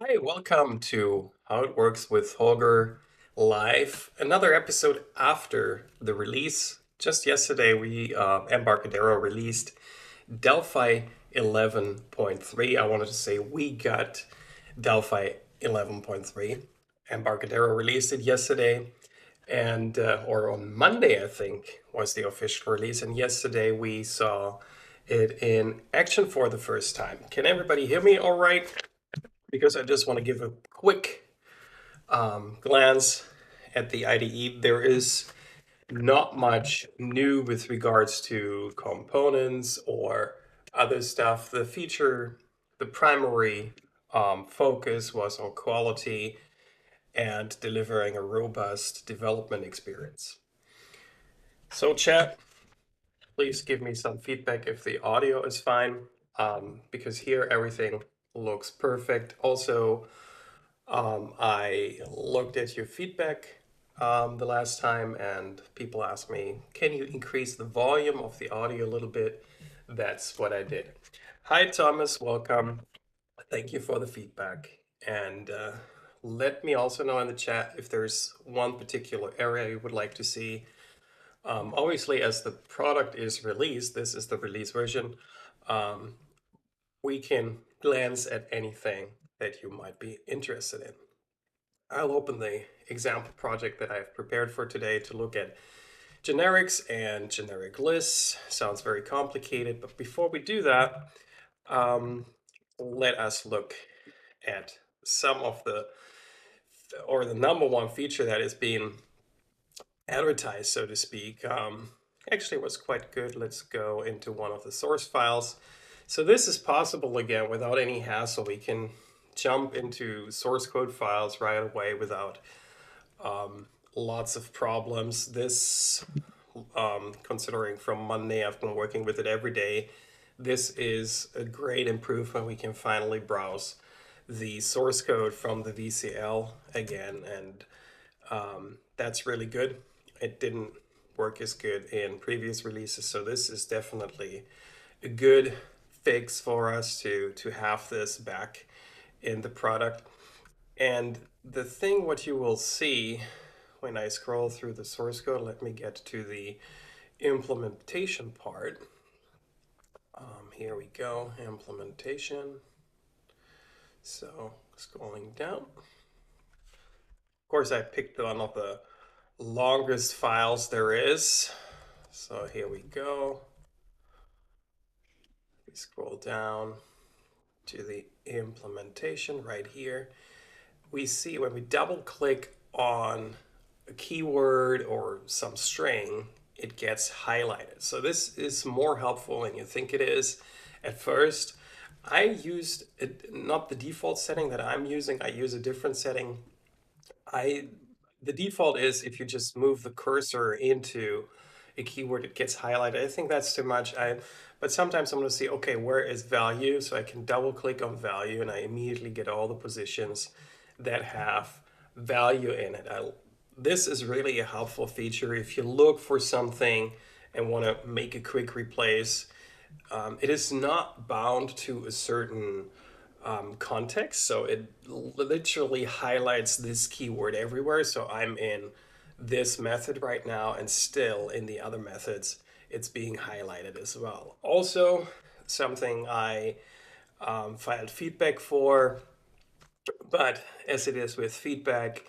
Hi, welcome to How It Works with Holger Live. Another episode after the release. Just yesterday, we Embarcadero released Delphi 11.3. I wanted to say we got Delphi 11.3. Embarcadero released it yesterday, and or on Monday, I think, was the official release. And yesterday, we saw it in action for the first time. Can everybody hear me all right? Because I just want to give a quick glance at the IDE. There is not much new with regards to components or other stuff. The primary focus was on quality and delivering a robust development experience. So, chat, please give me some feedback if the audio is fine, because here everything looks perfect. Also, I looked at your feedback the last time, and people asked me, can you increase the volume of the audio a little bit? That's what I did. Hi, Thomas. Welcome. Thank you for the feedback. And let me also know in the chat if there's one particular area you would like to see. Obviously, as the product is released, this is the release version, um, we can glance at anything that you might be interested in. I'll open the example project that I've prepared for today to look at generics and generic lists. Sounds very complicated, but before we do that, um, let us look at some of the number one feature that is being advertised, so to speak. Actually, it was quite good. Let's go into one of the source files. So this is possible again without any hassle. We can jump into source code files right away without lots of problems. This, considering from Monday, I've been working with it every day. This is a great improvement. We can finally browse the source code from the VCL again, and that's really good. It didn't work as good in previous releases, so this is definitely a good fix for us to have this back in the product. And the thing what you will see when I scroll through the source code, let me get to the implementation part. Here we go, implementation. So scrolling down. Of course, I picked one of the longest files there is. So here we go. We scroll down to the implementation right here. We see when we double click on a keyword or some string, it gets highlighted. So this is more helpful than you think it is at first. I used not the default setting that I'm using. I use a different setting. I The default is if you just move the cursor into a keyword, it gets highlighted. I think that's too much. But sometimes I'm going to see, okay, where is value? So I can double click on value and I immediately get all the positions that have value in it. This is really a helpful feature if you look for something and want to make a quick replace. It is not bound to a certain context, so it literally highlights this keyword everywhere. So I'm in this method right now, and still in the other methods, it's being highlighted as well. Also, something I filed feedback for, but as it is with feedback,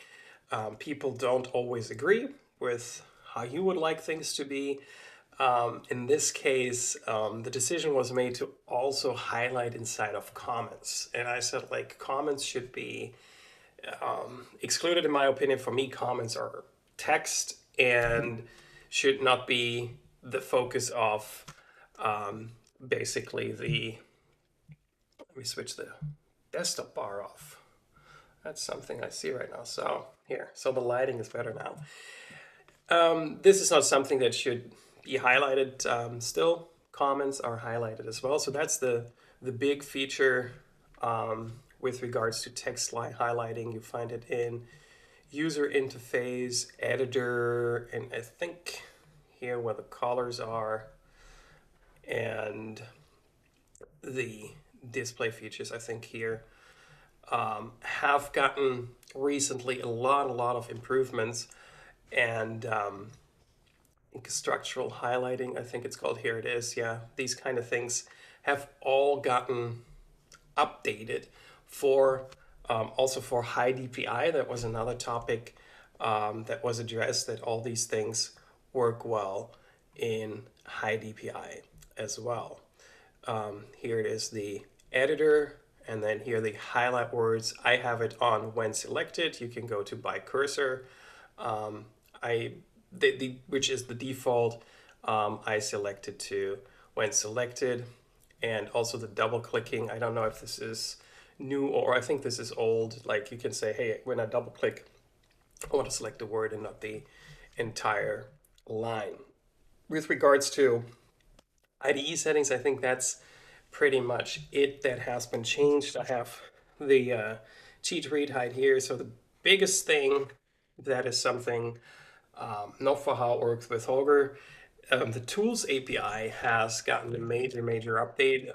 people don't always agree with how you would like things to be. In this case, the decision was made to also highlight inside of comments. And I said, like, comments should be excluded, in my opinion. For me, comments are text and should not be the focus of basically the. Let me switch the desktop bar off. That's something I see right now. So here, so the lighting is better now. This is not something that should be highlighted. Still, comments are highlighted as well. So that's the big feature with regards to text line highlighting. You find it in user interface, editor, and I think here where the colors are, and the display features, I think here. have gotten recently a lot of improvements, and structural highlighting, I think it's called. Here it is. Yeah, these kind of things have all gotten updated for also for high DPI. That was another topic that was addressed, that all these things work well in high DPI as well. Here it is, the editor, and then here the highlight words. I have it on when selected. You can go to by cursor. I which is the default. I selected to when selected, and also the double clicking. I don't know if this is new, or I think this is old. Like, you can say, hey, when I double click, I want to select the word and not the entire line. With regards to IDE settings, I think that's pretty much it that has been changed. I have the cheat read height here. So the biggest thing, that is something not for how it works with Holger. The Tools API has gotten a major update.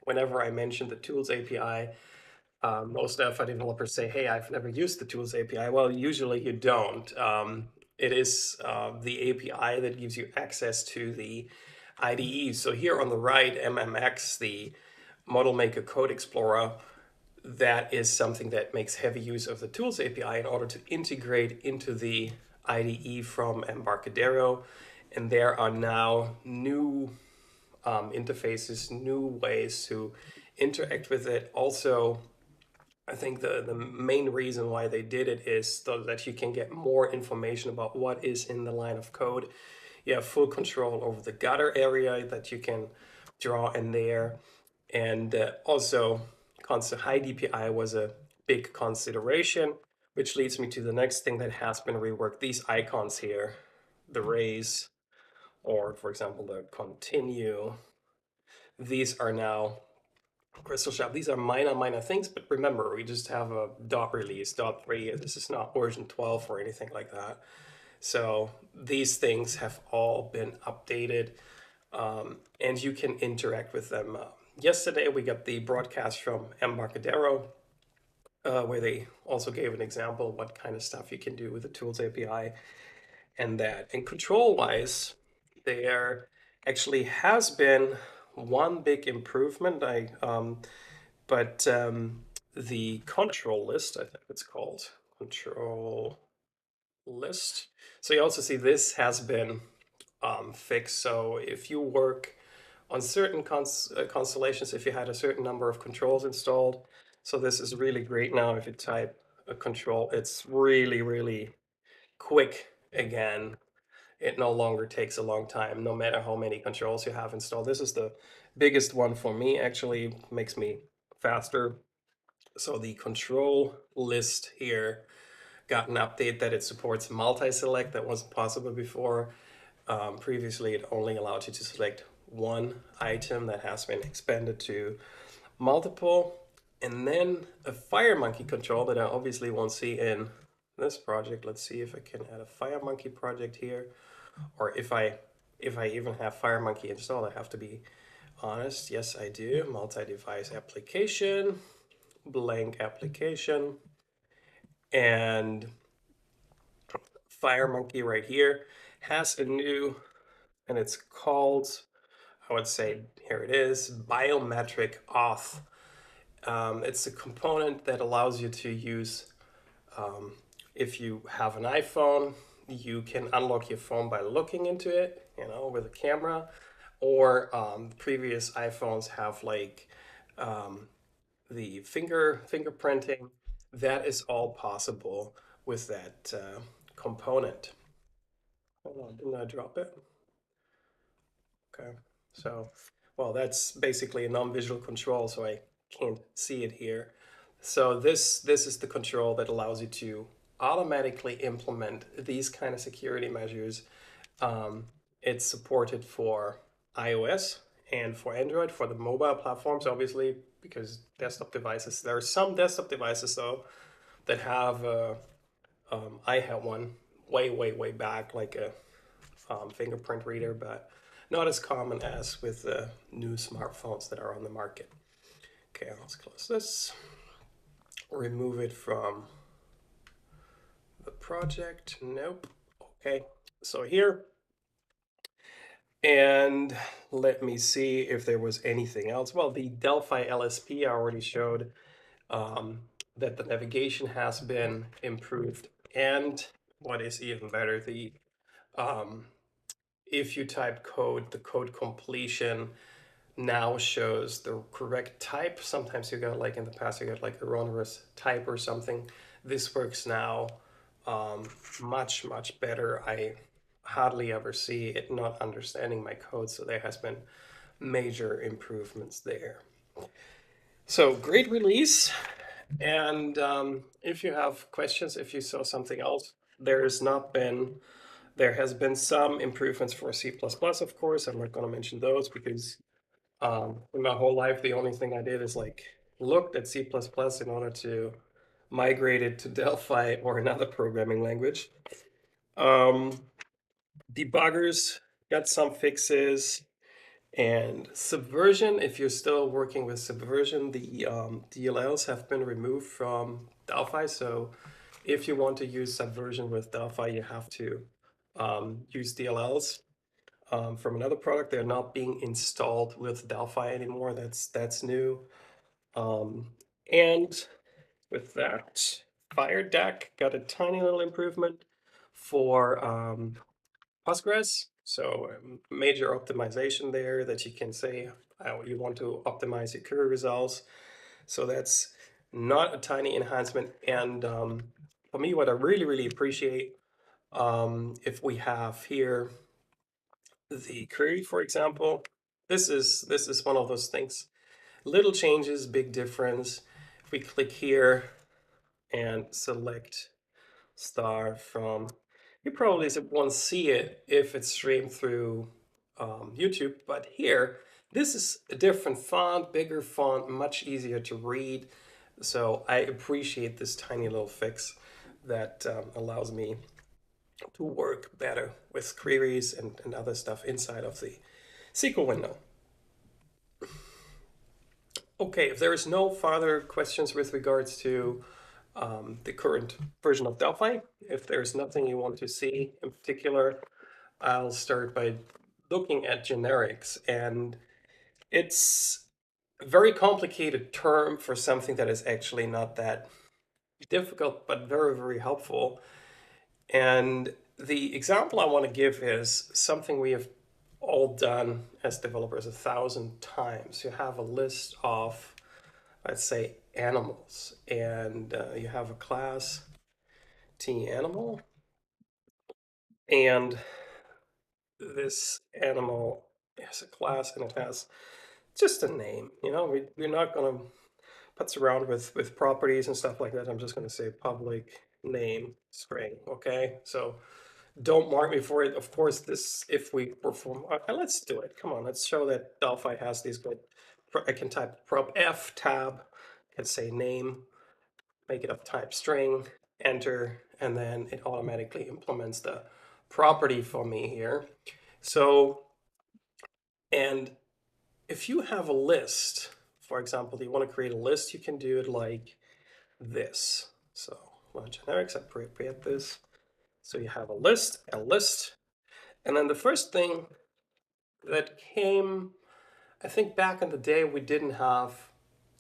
Whenever I mention the Tools API, most Delphi developers say, hey, I've never used the Tools API. Well, usually you don't. It is the API that gives you access to the IDE. So here on the right, MMX, the Model Maker Code Explorer, that is something that makes heavy use of the Tools API in order to integrate into the IDE from Embarcadero. And there are now new interfaces, new ways to interact with it. Also, I think the main reason why they did it is so that you can get more information about what is in the line of code. You have full control over the gutter area that you can draw in there. And also, constant high DPI was a big consideration, which leads me to the next thing that has been reworked. These icons here, the raise, or for example, the continue, these are now crystal sharp. These are minor things, but remember, we just have a dot release, dot 3. This is not version 12 or anything like that. So these things have all been updated, and you can interact with them. Yesterday, we got the broadcast from Embarcadero, where they also gave an example of what kind of stuff you can do with the Tools API and that. And control-wise, there actually has been one big improvement. But the control list, I think it's called control list. So you also see this has been fixed. So if you work on certain constellations, if you had a certain number of controls installed, so this is really great now. If you type a control, it's really quick again. It no longer takes a long time, no matter how many controls you have installed. This is the biggest one for me, actually makes me faster. So the control list here got an update that it supports multi-select. That wasn't possible before. Previously, it only allowed you to select one item. That has been expanded to multiple. And then a FireMonkey control that I obviously won't see in this project. Let's see if I can add a FireMonkey project here, or if I even have FireMonkey installed. I have to be honest. Yes, I do. Multi-device application, blank application, and FireMonkey right here has a new, and it's called, I would say, here it is, biometric auth. It's a component that allows you to use, if you have an iPhone, you can unlock your phone by looking into it, with a camera, or previous iPhones have like the fingerprinting. That is all possible with that component. Hold on, didn't I drop it? Okay, so, well, that's basically a non-visual control, so I can't see it here. So this is the control that allows you to automatically implement these kind of security measures. It's supported for iOS and for Android, for the mobile platforms, obviously, because desktop devices, there are some desktop devices though that have, I had one way back, like a fingerprint reader, but not as common as with the new smartphones that are on the market. Okay, let's close this. remove it from the project. Nope. Okay, so here, and let me see if there was anything else. Well, the Delphi LSP I already showed um, that the navigation has been improved. And what is even better, the um, if you type code, the code completion now shows the correct type. Sometimes you got, like in the past, you got like erroneous type or something. This works now um, much, much better. I hardly ever see it not understanding my code, so there has been major improvements there. So great release. And if you have questions, if you saw something else, there has been some improvements for C++, of course. I'm not going to mention those because in my whole life, the only thing I did is like looked at C++ in order to migrate it to Delphi or another programming language. Um, Debuggers got some fixes. And Subversion, if you're still working with Subversion, the DLLs have been removed from Delphi. So if you want to use Subversion with Delphi, you have to use DLLs from another product. They're not being installed with Delphi anymore. That's new. Um, and with that, FireDAC got a tiny little improvement for Postgres. So major optimization there that you can say how you want to optimize your query results. So that's not a tiny enhancement. And for me, what I really, really appreciate, if we have here the query, for example, this is one of those things. Little changes, big difference. If we click here and select star from, you probably won't see it if it's streamed through YouTube, but here, this is a different font, bigger font, much easier to read. So I appreciate this tiny little fix that allows me to work better with queries and other stuff inside of the SQL window. Okay, if there is no further questions with regards to the current version of Delphi, if there's nothing you want to see in particular, I'll start by looking at generics. And it's a very complicated term for something that is actually not that difficult, but very, very helpful. And the example I want to give is something we have all done as developers 1,000 times. You have a list of, let's say, animals, and you have a class T animal, and this animal has a class and it has just a name. We're not going to putz around with properties and stuff like that. I'm just going to say public name string. Okay, so don't mark me for it. Of course, this, if we perform, okay, let's do it. Come on, let's show that Delphi has these good. I can type prop F tab, can say name, make it of type string, enter, and then it automatically implements the property for me here. So, and if you have a list, for example, you want to create a list, you can do it like this. So, generics, I prepared this. So you have a list, and then the first thing that came, I think back in the day, we didn't have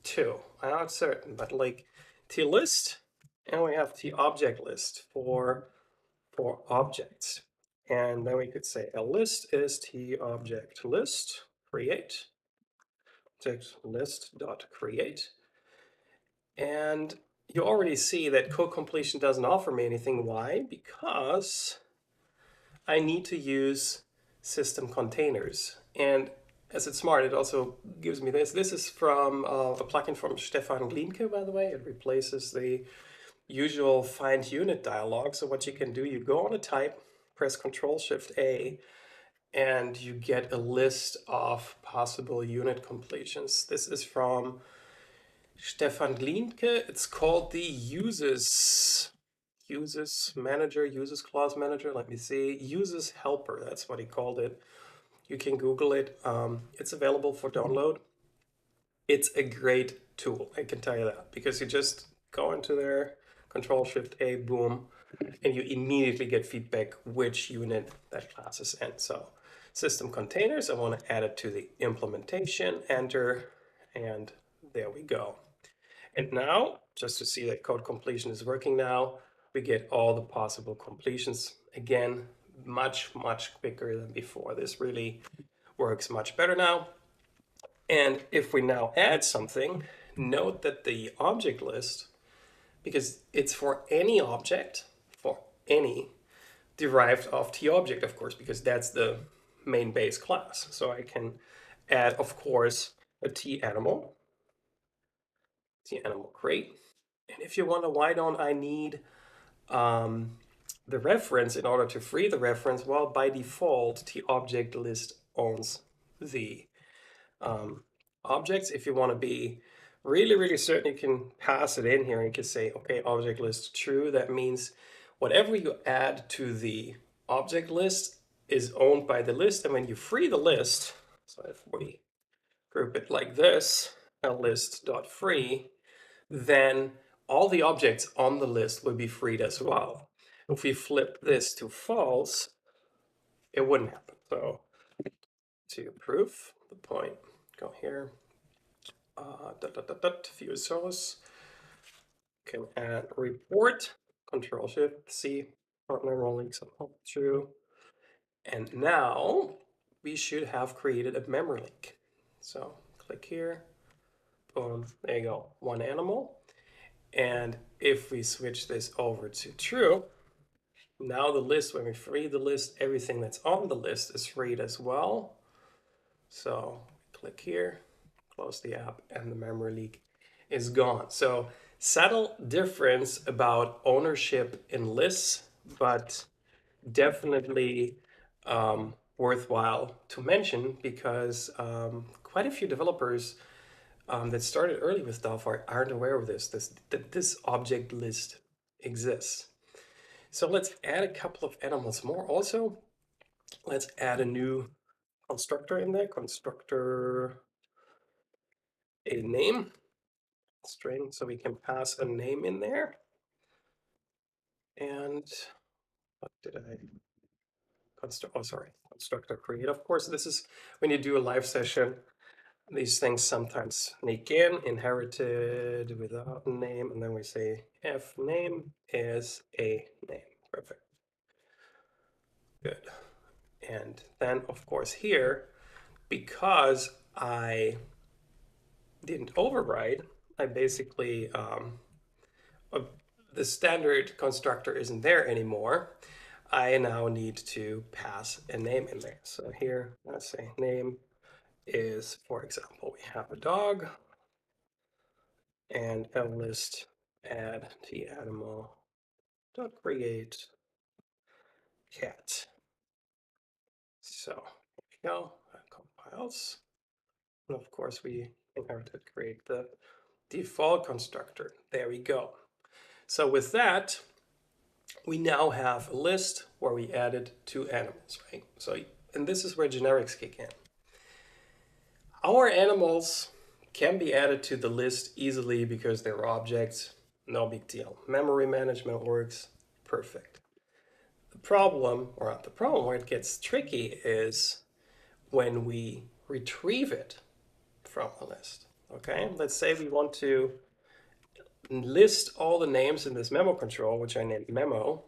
two. I'm not certain, but like T list, and we have T object list for objects. And then we could say a list is T object list, create, text list dot create. And you already see that code completion doesn't offer me anything. Why? Because I need to use system containers. And as it's smart, it also gives me this. This is from a plugin from Stefan Glinke, by the way. It replaces the usual find unit dialog. So what you can do, you go on a type, press Control-Shift-A, and you get a list of possible unit completions. This is from Stefan Glinke. It's called the uses manager, uses clause manager. Let me see. Uses helper. That's what he called it. You can Google it. It's available for download. It's a great tool, I can tell you that, because you just go into there, Control Shift A, boom, and you immediately get feedback which unit that class is in. So system containers, I want to add it to the implementation, enter, and there we go. And now, just to see that code completion is working now, we get all the possible completions. Again, much quicker than before. This really works much better now. And if we now add something, note that the object list, because it's for any object, for any, derived of TObject, of course, because that's the main base class. So I can add, of course, a TAnimal, great. And if you wonder why don't I need the reference in order to free the reference, well, by default, TObject list owns the objects. If you want to be really certain, you can pass it in here and you can say, okay, object list true. That means whatever you add to the object list is owned by the list. And when you free the list, so if we group it like this, list.free, then all the objects on the list will be freed as well. If we flip this to false, it wouldn't happen. So to prove the point, go here, view source, can add report, Control Shift C, partner rolling somehow true. And now we should have created a memory link. So click here, boom, there you go, one animal. And if we switch this over to true, now the list, when we free the list, everything that's on the list is freed as well. So click here, close the app, and the memory leak is gone. So subtle difference about ownership in lists, but definitely worthwhile to mention because quite a few developers that started early with Delphi aren't aware of that this object list exists. So let's add a couple of animals more. Also, let's add a new constructor in there, constructor a name string, so we can pass a name in there. And what did I constructor create. Of course, this is when you do a live session, these things sometimes sneak in, inherited without name, and then we say f name is a name. Perfect. Good. And then, of course, here, because I didn't override, I basically, the standard constructor isn't there anymore. I now need to pass a name in there. So here, let's say name is, for example, we have a dog and a list add TAnimal dot create cat. So here we go, that compiles. And of course, we inherited create the default constructor. There we go. So with that, we now have a list where we added two animals, right? So, and this is where generics kick in. Our animals can be added to the list easily because they're objects, no big deal. Memory management works perfect. The problem, or not the problem, where it gets tricky is when we retrieve it from a list. Okay, let's say we want to list all the names in this memo control, which I named memo.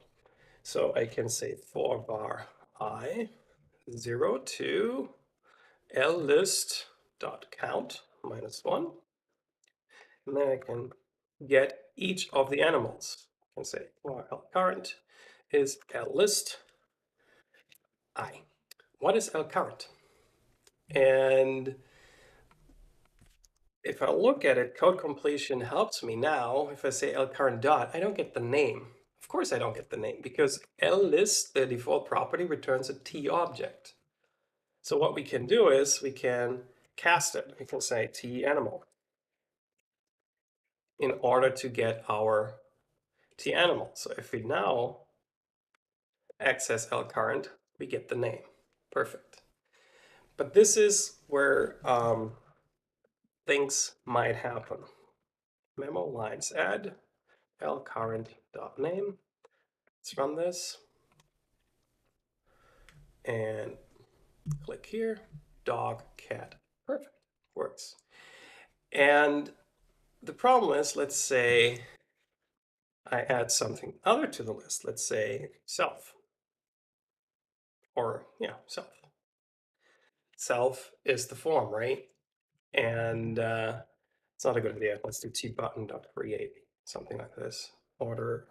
So I can say for var I 0 to list dot count -1. And then I can get each of the animals. I can say, well, current is list I. What is current? And if I look at it, code completion helps me now. If I say current dot, I don't get the name. Of course I don't get the name because list, the default property, returns a T object. So what we can do is we can cast it. We can say TAnimal in order to get our TAnimal. So if we now access current, we get the name. Perfect. But this is where things might happen. Memo lines add lcurrent.name. Let's run this and click here, dog, cat. Perfect, works. And the problem is, let's say I add something other to the list. Let's say self, or yeah, self. Self is the form, right? And it's not a good idea. Let's do tButton.create, something like this. Order,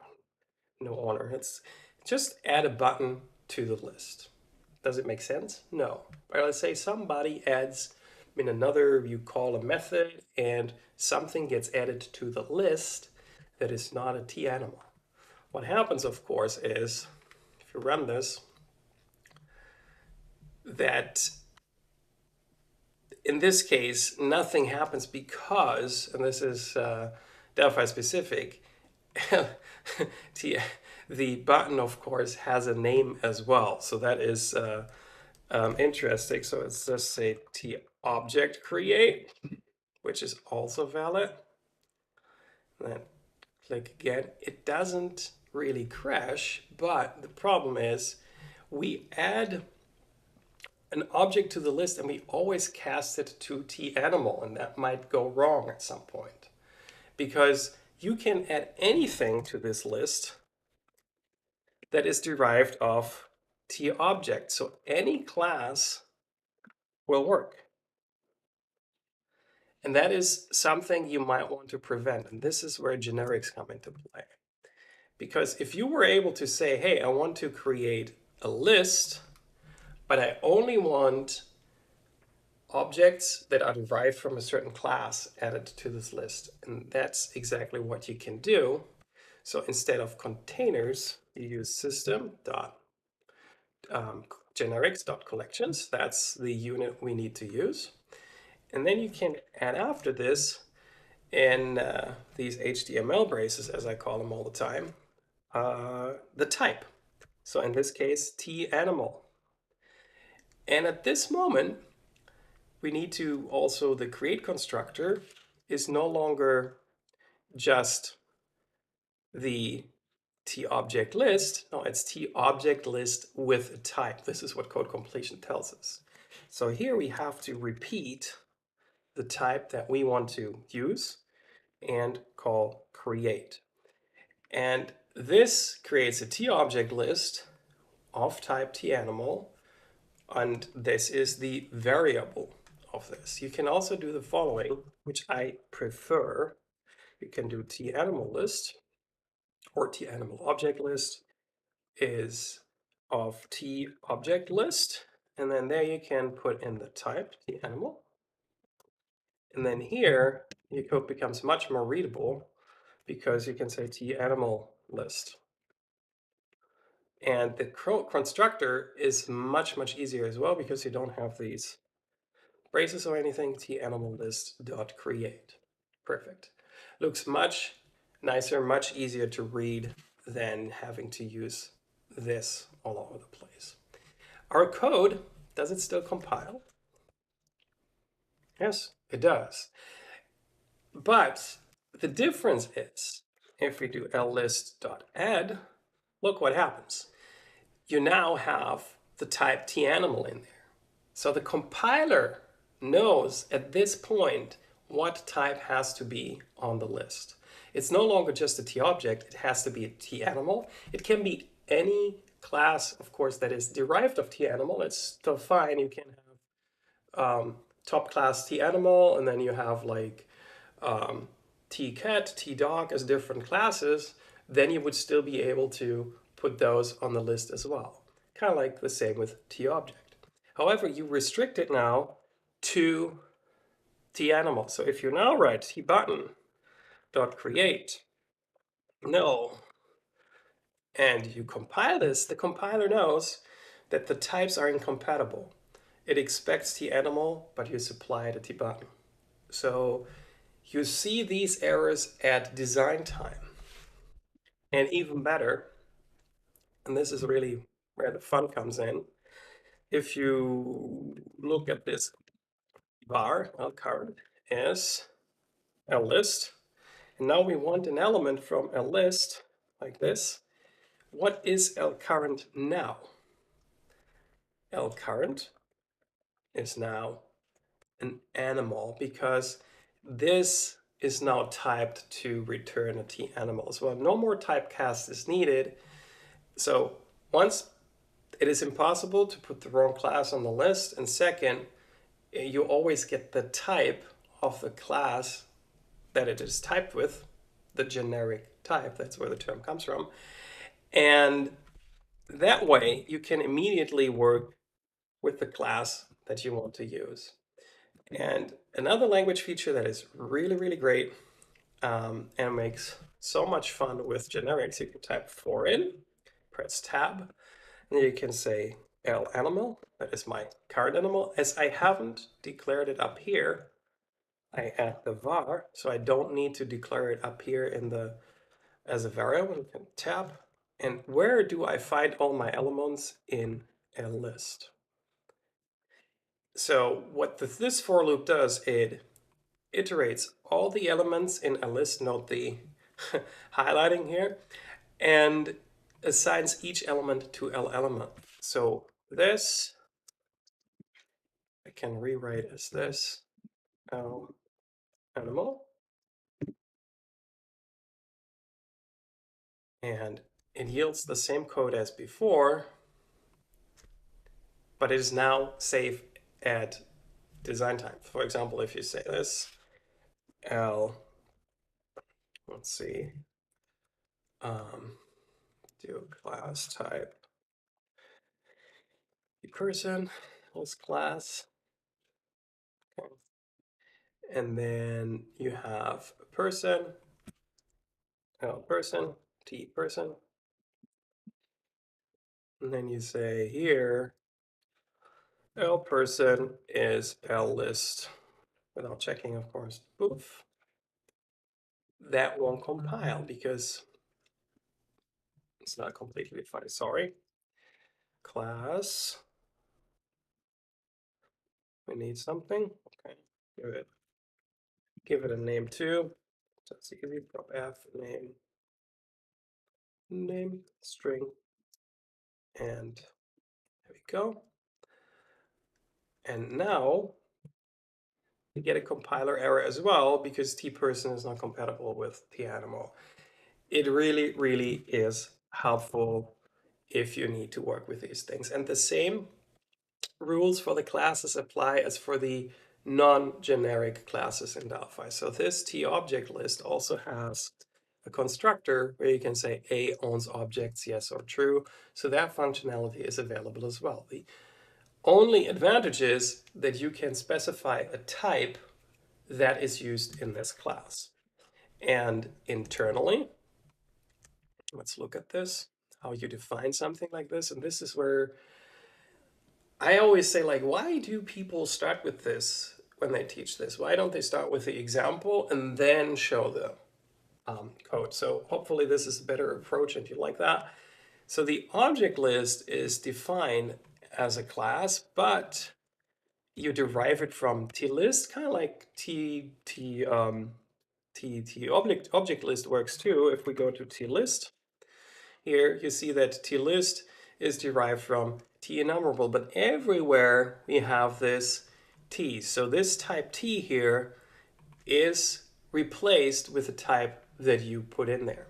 no order. Let's just add a button to the list. Does it make sense? No. Or let's say somebody adds in another, you call a method and something gets added to the list that is not a tAnimal. What happens, of course, is if you run this, that in this case, nothing happens because, and this is Delphi specific, the button, of course, has a name as well. So that is interesting. So let's just say tObject create, which is also valid. Then click again. It doesn't really crash, but the problem is we add an object to the list and we always cast it to tAnimal, and that might go wrong at some point because you can add anything to this list that is derived of tObject. So any class will work. And that is something you might want to prevent. And this is where generics come into play. Because if you were able to say, hey, I want to create a list, but I only want objects that are derived from a certain class added to this list. And that's exactly what you can do. So instead of containers, you use system.generics.collections. That's the unit we need to use. And then you can add after this in these HTML braces, as I call them all the time, the type. So in this case, tAnimal. And at this moment, we need to also, the create constructor is no longer just the tObject list. No, it's tObject list with a type. This is what code completion tells us. So here we have to repeat the type that we want to use and call create. And this creates a tObject list of type tAnimal, and this is the variable of this. You can also do the following, which I prefer. You can do tAnimal list or tAnimal object list is of tObject list, and then there you can put in the type tAnimal. And then here your code becomes much more readable because you can say tAnimal list. And the constructor is much, much easier as well because you don't have these braces or anything. tAnimal list.create. Perfect. Looks much nicer, much easier to read than having to use this all over the place. Our code, does it still compile? Yes, it does. But the difference is, if we do list.add, look what happens. You now have the type tAnimal in there. So the compiler knows at this point what type has to be on the list. It's no longer just a tObject, it has to be a tAnimal. It can be any class, of course, that is derived of tAnimal. It's still fine. You can have top class tAnimal, and then you have like tcat, tdog as different classes. Then you would still be able to put those on the list as well. Kind of like the same with tObject. However, you restrict it now to tAnimal. So if you now write tButton.create null and you compile this, the compiler knows that the types are incompatible. It expects tAnimal, but you supply it a tButton. So you see these errors at design time. And even better, and this is really where the fun comes in, if you look at this var, card as a list, And now we want an element from a list like this. What is lcurrent now? Lcurrent is now an animal because this is now typed to return a T animal. So no more typecast is needed. So once it is impossible to put the wrong class on the list, and second, you always get the type of the class that it is typed with, the generic type, that's where the term comes from. And that way you can immediately work with the class that you want to use. And another language feature that is really, really great and makes so much fun with generics, you can type foreign, press tab, and you can say L animal, that is my current animal. As I haven't declared it up here, I add the var, so I don't need to declare it up here in the as a variable. You can tab, and where do I find all my elements in a list? So what this for loop does, it iterates all the elements in a list, note the highlighting here, and assigns each element to L element. So this I can rewrite as this animal, and it yields the same code as before, but it is now safe at design time. For example, if you say this L, let's see, do class type person as class, okay. And then you have a person, L person, T person, and then you say here L person is L list without checking, of course. Poof. That won't compile because it's not completely defined. Sorry. Class. We need something. Okay. Give it a name too. That's easy. Prop F name string, and there we go. And now you get a compiler error as well because tperson is not compatible with tanimal. It really, really is helpful if you need to work with these things. And the same rules for the classes apply as for the non-generic classes in Delphi. So this tObject list also has a constructor where you can say A owns objects, yes or true. So that functionality is available as well. The only advantage is that you can specify a type that is used in this class. And internally, let's look at this, how you define something like this. And this is where I always say, like, why do people start with this when they teach this? Why don't they start with the example and then show the code? So hopefully this is a better approach and you like that. So the object list is defined as a class, but you derive it from tlist, kind of like object list works too. If we go to tlist, here you see that tlist is derived from t enumerable, but everywhere we have this t. So this type t here is replaced with the type that you put in there.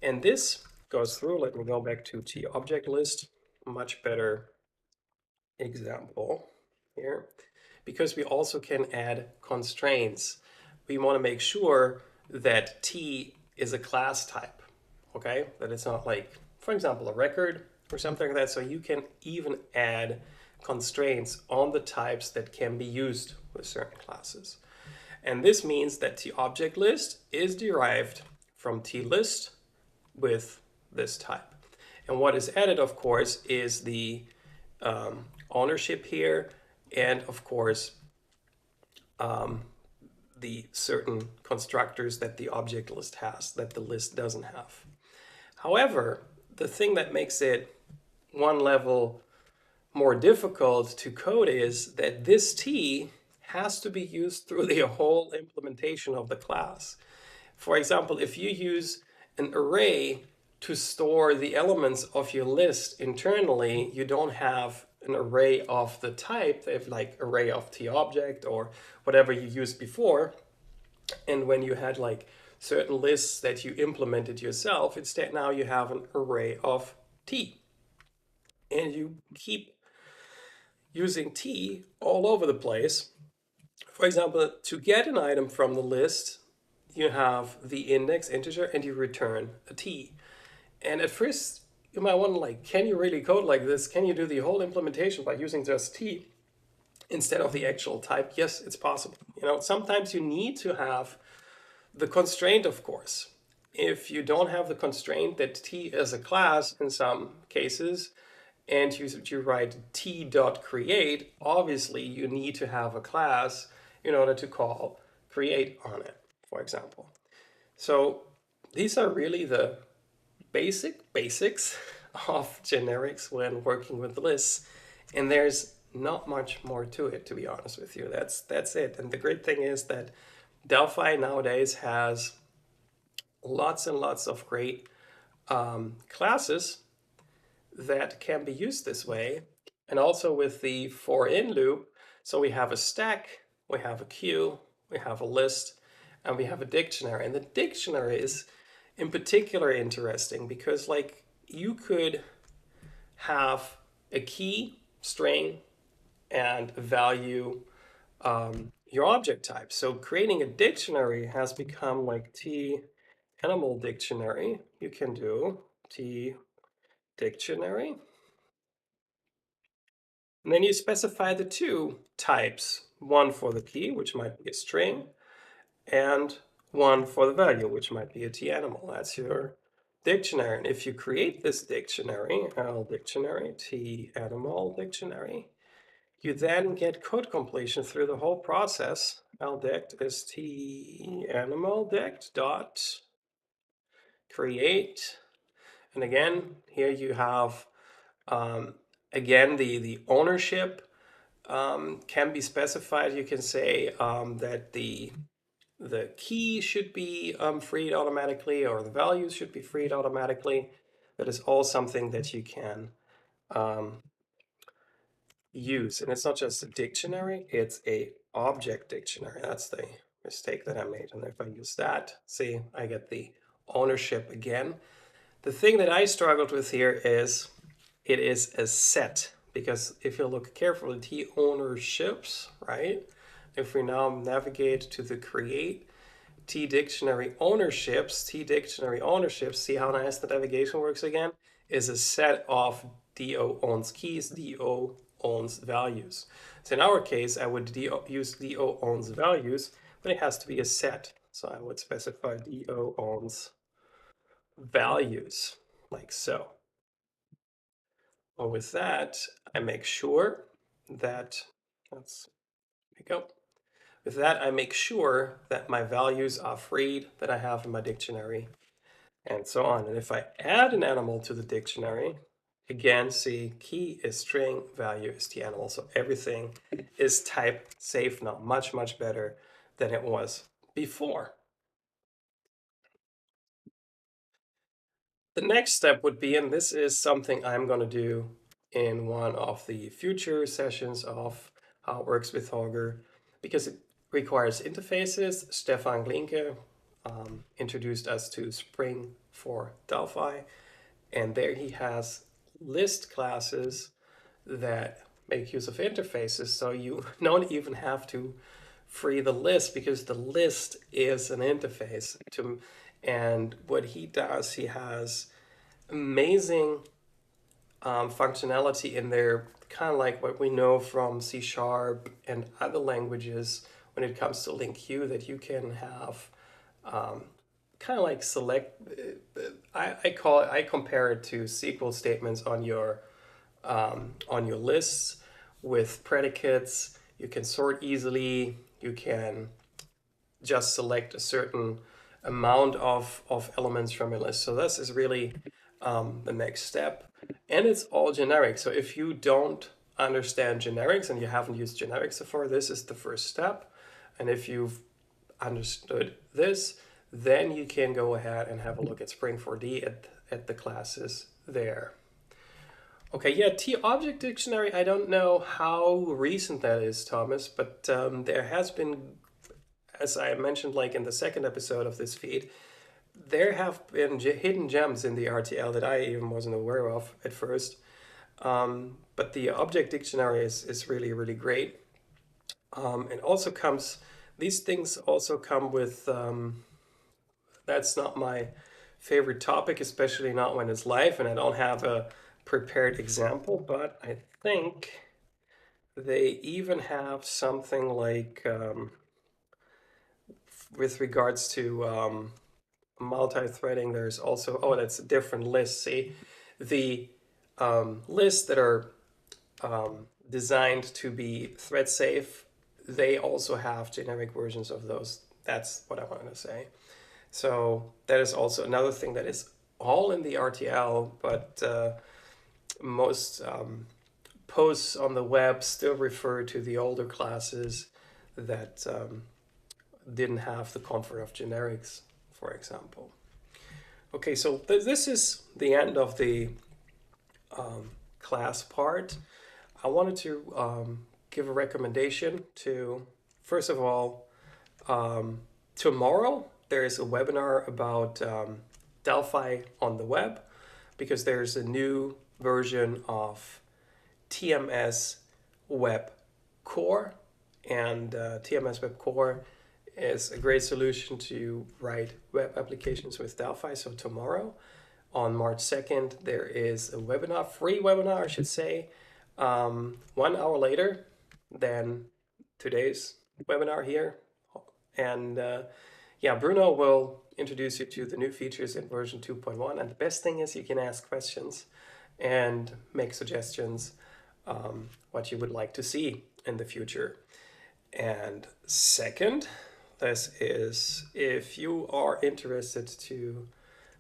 And this goes through, let me go back to tObject list, much better example here, because we also can add constraints. We want to make sure that t is a class type, okay? That it's not like, for example, a record or something like that. So you can even add constraints on the types that can be used with certain classes. And this means that tObject list is derived from tlist with this type. And what is added, of course, is the ownership here, and of course the certain constructors that the object list has that the list doesn't have. However, the thing that makes it one level more difficult to code is that this t has to be used through the whole implementation of the class. For example, if you use an array to store the elements of your list internally, you don't have an array of the type, if like array of t object or whatever you used before. And when you had like certain lists that you implemented yourself, instead now you have an array of t. And you keep using t all over the place. For example, to get an item from the list, you have the index integer and you return a t. And at first, you might wonder, like, can you really code like this? Can you do the whole implementation by using just t instead of the actual type? Yes, it's possible. Sometimes you need to have the constraint, of course. If you don't have the constraint that t is a class in some cases, and you write t.create, obviously you need to have a class in order to call create on it, for example. So these are really the basics of generics when working with lists, and there's not much more to it, to be honest with you. That's it. And the great thing is that Delphi nowadays has lots and lots of great classes that can be used this way, and also with the for in loop. So we have a stack, we have a queue, we have a list, and we have a dictionary. And the dictionary is in particular interesting because like you could have a key, string, and a value, your object type. So creating a dictionary has become like T animal dictionary. You can do T dictionary. And then you specify the two types, one for the key, which might be a string, and one for the value, which might be a T animal. That's your dictionary. And if you create this dictionary, L dictionary, T animal dictionary, you then get code completion through the whole process. Ldict is T animal dict dot create. And again, here you have, again, the ownership can be specified. You can say that the key should be freed automatically, or the values should be freed automatically. That is all something that you can use. And it's not just a dictionary, it's a object dictionary. That's the mistake that I made. And if I use that, see, I get the ownership again. The thing that I struggled with here is it is a set, because if you look carefully, T ownerships, right? If we now navigate to the create T dictionary ownerships, see how nice the navigation works again? Is a set of DO owns keys, DO owns values. So in our case, I would use DO owns values, but it has to be a set. So I would specify DO owns values, like so. Well, with that, I make sure that, there we go. With that, I make sure that my values are freed that I have in my dictionary, and so on. And if I add an animal to the dictionary, again, see, key is string, value is the animal. So everything is type safe now, much, much better than it was before. The next step would be, and this is something I'm going to do in one of the future sessions of how it works with Holger, because it requires interfaces. Stefan Glinke introduced us to Spring for Delphi, and there he has list classes that make use of interfaces, so you don't even have to free the list, because the list is an interface to. And what he does, he has amazing functionality in there, kind of like what we know from C# and other languages when it comes to LINQ, that you can have kind of like select. I compare it to SQL statements on your lists with predicates. You can sort easily. You can just select a certain amount of elements from a list. So this is really the next step. And it's all generic. So if you don't understand generics and you haven't used generics before, this is the first step. And if you've understood this, then you can go ahead and have a look at Spring 4D at the classes there. Okay, yeah, T-object dictionary, I don't know how recent that is, Thomas, but there has been, as I mentioned like in the second episode of this feed, there have been hidden gems in the RTL that I even wasn't aware of at first. But the object dictionary is really, really great. And also comes, these things also come with, that's not my favorite topic, especially not when it's live and I don't have a prepared example, but I think they even have something like, with regards to multi-threading, there's also, oh, that's a different list. See, the lists that are designed to be thread safe, they also have generic versions of those. That's what I wanted to say. So that is also another thing that is all in the RTL, but most posts on the web still refer to the older classes that didn't have the comfort of generics, for example. Okay, so this is the end of the class part. I wanted to give a recommendation to, first of all, tomorrow there is a webinar about Delphi on the web because there's a new version of TMS Web Core, and TMS Web Core is a great solution to write web applications with Delphi. So tomorrow, on March 2nd, there is a webinar, free webinar, I should say, 1 hour later than today's webinar here. And yeah, Bruno will introduce you to the new features in version 2.1. And the best thing is you can ask questions and make suggestions what you would like to see in the future. And second, this is if you are interested to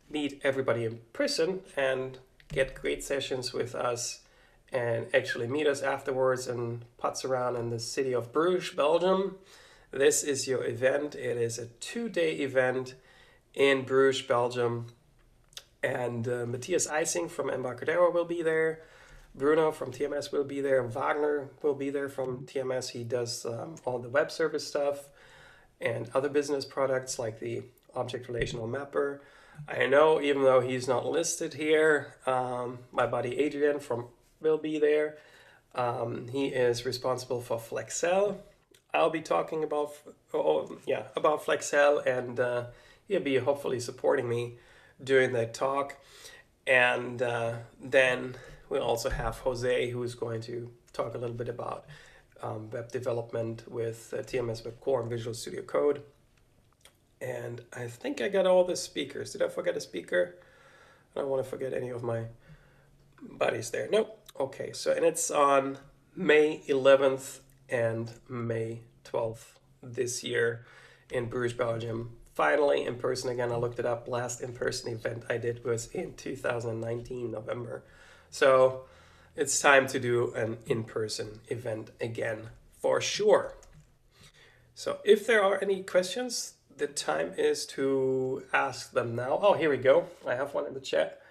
meet everybody in person and get great sessions with us and actually meet us afterwards and putz around in the city of Bruges, Belgium. This is your event. It is a 2-day event in Bruges, Belgium. And Matthias Eising from Embarcadero will be there. Bruno from TMS will be there. Wagner will be there from TMS. He does all the web service stuff and other business products like the object relational mapper. I know, even though he's not listed here, my buddy Adrian from will be there. He is responsible for Flexel. I'll be talking about about Flexel, and he'll be hopefully supporting me during that talk. And then we'll also have Jose, who is going to talk a little bit about web development with TMS Web Core and Visual Studio Code. And I think I got all the speakers. Did I forget a speaker? I don't want to forget any of my buddies there. Nope. Okay, so and it's on May 11th and May 12th this year in Bruges, Belgium. Finally in person again. I looked it up. Last in-person event I did was in 2019, November. So it's time to do an in-person event again for sure. So if there are any questions, the time is to ask them now. Oh, here we go. I have one in the chat.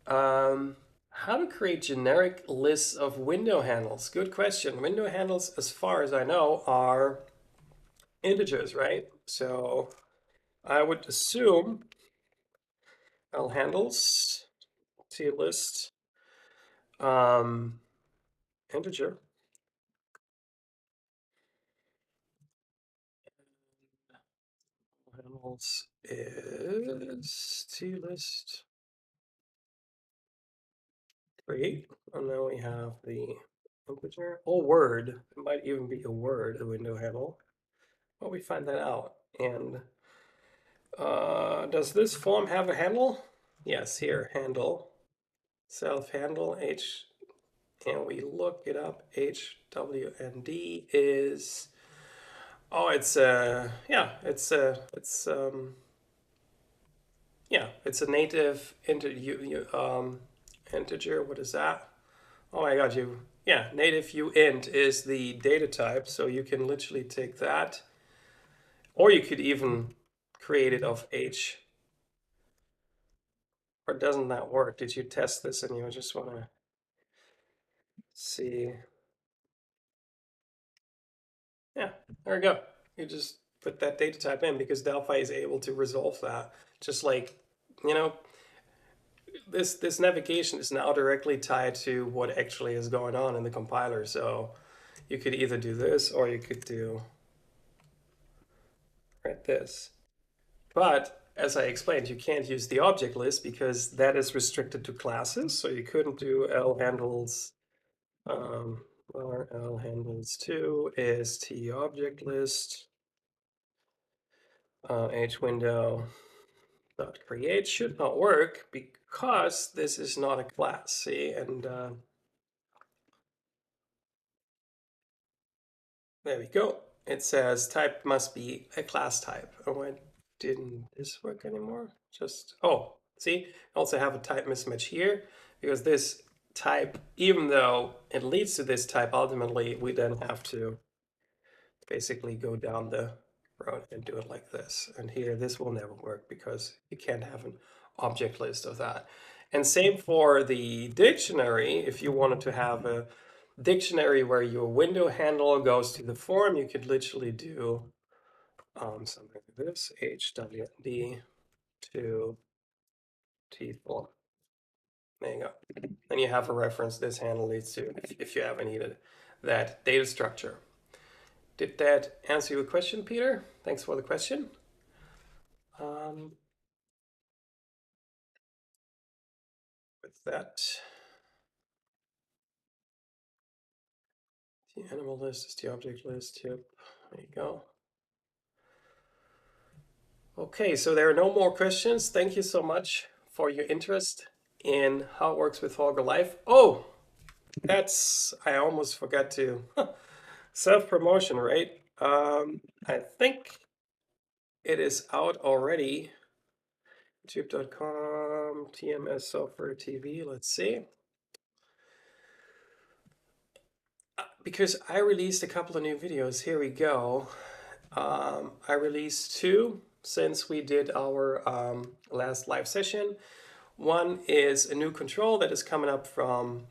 How to create generic lists of window handles? Good question. Window handles, as far as I know, are integers, right? So I would assume L handles, T list, integer. Handles is T list. Great. And then we have the integer or word. It might even be a word, a window handle. Well, we find that out. And does this form have a handle? Yes, here, handle, self-handle, H, and we look it up, HWND is, oh, it's it's a native integer, what is that? Oh my god, native uint is the data type, so you can literally take that, or you could even created of H. Or doesn't that work? Did you test this and you just want to see? Yeah, there we go. You just put that data type in because Delphi is able to resolve that. Just like, you know, this navigation is now directly tied to what actually is going on in the compiler. So you could either do this or you could do right this. But as I explained, you can't use the object list because that is restricted to classes. So you couldn't do L handles L handles to is T object list H window dot create should not work because this is not a class. See, and there we go. It says type must be a class type. Oh, why didn't this work anymore? Just, oh, see, I also have a type mismatch here because this type, even though it leads to this type, ultimately we then have to basically go down the road and do it like this. And here, this will never work because you can't have an object list of that. And same for the dictionary. If you wanted to have a dictionary where your window handle goes to the form, you could literally do something like this, HWD to T form. There you go. Then you have a reference this handle leads to if you ever needed that data structure. Did that answer your question, Peter? Thanks for the question. With that, the animal list is the object list. Yep, there you go. Okay, so there are no more questions. Thank you so much for your interest in how it works with Holger Life. Oh, I almost forgot to self-promotion, right? I think it is out already. YouTube.com, TMS Software TV. Let's see. Because I released a couple of new videos. Here we go. I released two since we did our last live session. One is a new control that is coming up from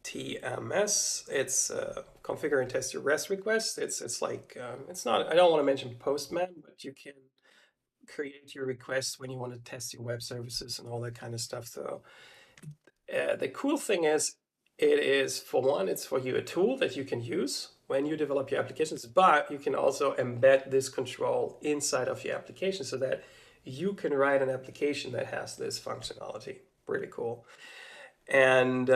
TMS. It's configure and test your REST request. It's like it's not. I don't want to mention Postman, but you can create your requests when you want to test your web services and all that kind of stuff. So the cool thing is, it is, for one, it's for you a tool that you can use when you develop your applications, but you can also embed this control inside of your application so that you can write an application that has this functionality. Really cool. And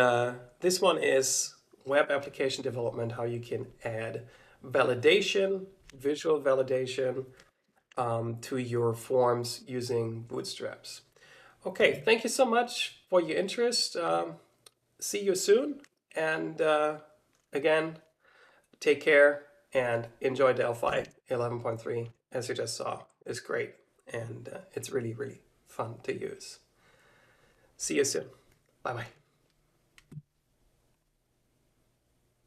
this one is web application development, how you can add validation, visual validation to your forms using Bootstraps. Okay, thank you so much for your interest. See you soon. And again, take care and enjoy Delphi 11.3. As you just saw, it's great. And it's really, really fun to use. See you soon. Bye-bye.